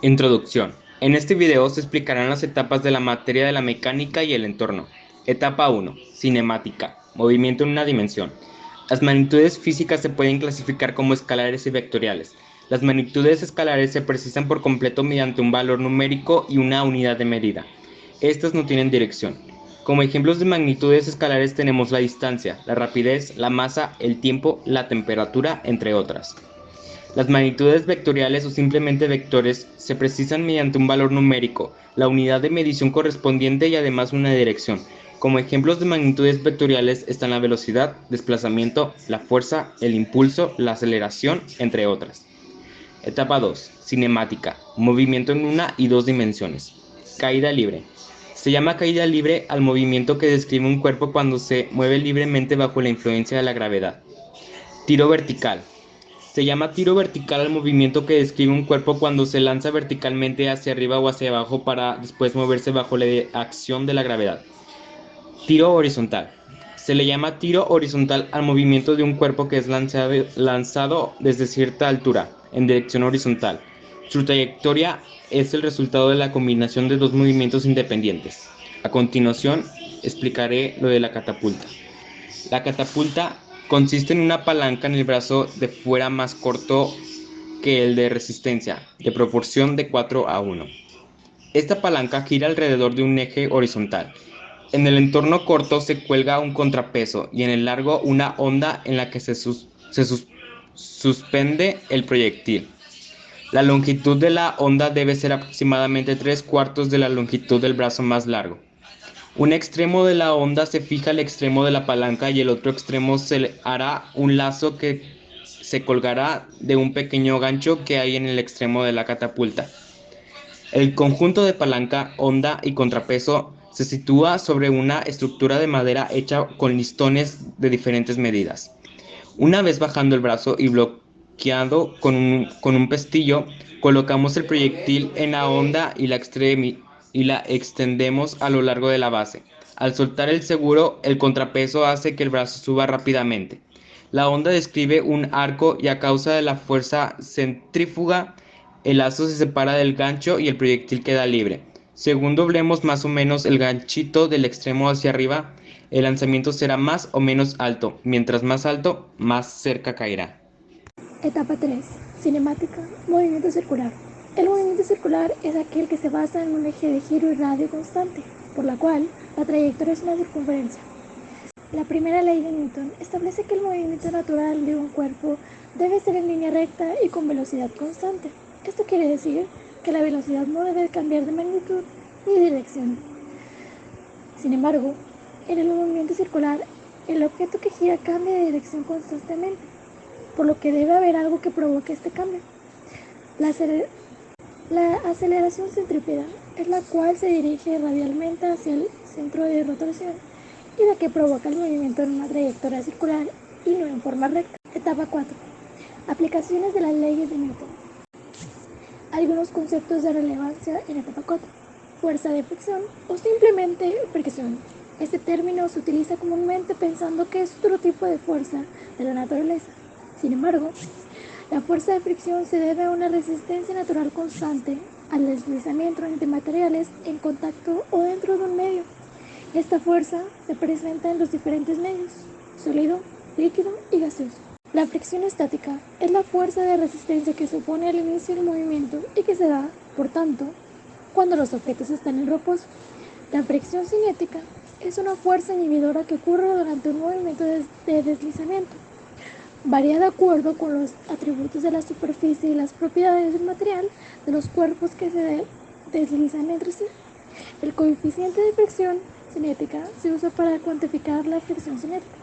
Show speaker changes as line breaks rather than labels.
Introducción. En este video se explicarán las etapas de la materia de la mecánica y el entorno. Etapa 1. Cinemática. Movimiento en una dimensión. Las magnitudes físicas se pueden clasificar como escalares y vectoriales. Las magnitudes escalares se precisan por completo mediante un valor numérico y una unidad de medida. Estas no tienen dirección. Como ejemplos de magnitudes escalares tenemos la distancia, la rapidez, la masa, el tiempo, la temperatura, entre otras. Las magnitudes vectoriales o simplemente vectores se precisan mediante un valor numérico, la unidad de medición correspondiente y además una dirección. Como ejemplos de magnitudes vectoriales están la velocidad, desplazamiento, la fuerza, el impulso, la aceleración, entre otras. Etapa 2. Cinemática. Movimiento en una y dos dimensiones. Caída libre. Se llama caída libre al movimiento que describe un cuerpo cuando se mueve libremente bajo la influencia de la gravedad. Tiro vertical. Se llama tiro vertical al movimiento que describe un cuerpo cuando se lanza verticalmente hacia arriba o hacia abajo para después moverse bajo la acción de la gravedad. Tiro horizontal. Se le llama tiro horizontal al movimiento de un cuerpo que es lanzado desde cierta altura, en dirección horizontal. Su trayectoria es el resultado de la combinación de dos movimientos independientes. A continuación, explicaré lo de la catapulta. La catapulta consiste en una palanca en el brazo de fuera más corto que el de resistencia, de proporción de 4:1. Esta palanca gira alrededor de un eje horizontal. En el entorno corto se cuelga un contrapeso y en el largo una onda en la que se suspende el proyectil. La longitud de la onda debe ser aproximadamente 3/4 de la longitud del brazo más largo. Un extremo de la onda se fija al extremo de la palanca y el otro extremo se le hará un lazo que se colgará de un pequeño gancho que hay en el extremo de la catapulta. El conjunto de palanca, onda y contrapeso se sitúa sobre una estructura de madera hecha con listones de diferentes medidas. Una vez bajando el brazo y bloqueado con un pestillo, colocamos el proyectil en la onda y la extendemos a lo largo de la base. Al soltar el seguro, el contrapeso hace que el brazo suba rápidamente. La onda describe un arco y a causa de la fuerza centrífuga, el lazo se separa del gancho y el proyectil queda libre. Según doblemos más o menos el ganchito del extremo hacia arriba, el lanzamiento será más o menos alto. Mientras más alto, más cerca caerá.
Etapa 3. Cinemática. Movimiento circular. El movimiento circular es aquel que se basa en un eje de giro y radio constante, por la cual la trayectoria es una circunferencia. La primera ley de Newton establece que el movimiento natural de un cuerpo debe ser en línea recta y con velocidad constante. Esto quiere decir que la velocidad no debe cambiar de magnitud ni dirección. Sin embargo, en el movimiento circular, el objeto que gira cambia de dirección constantemente, por lo que debe haber algo que provoque este cambio. La aceleración centrípeta es la cual se dirige radialmente hacia el centro de rotación y la que provoca el movimiento en una trayectoria circular y no en forma recta. Etapa 4. Aplicaciones de las leyes de Newton. Algunos conceptos de relevancia en etapa 4. Fuerza de fricción o simplemente fricción. Este término se utiliza comúnmente pensando que es otro tipo de fuerza de la naturaleza. Sin embargo, la fuerza de fricción se debe a una resistencia natural constante al deslizamiento entre materiales en contacto o dentro de un medio. Esta fuerza se presenta en los diferentes medios: sólido, líquido y gaseoso. La fricción estática es la fuerza de resistencia que se opone al inicio del movimiento y que se da, por tanto, cuando los objetos están en reposo. La fricción cinética es una fuerza inhibidora que ocurre durante un movimiento de deslizamiento. Varía de acuerdo con los atributos de la superficie y las propiedades del material de los cuerpos que se deslizan entre sí. El coeficiente de fricción cinética se usa para cuantificar la fricción cinética.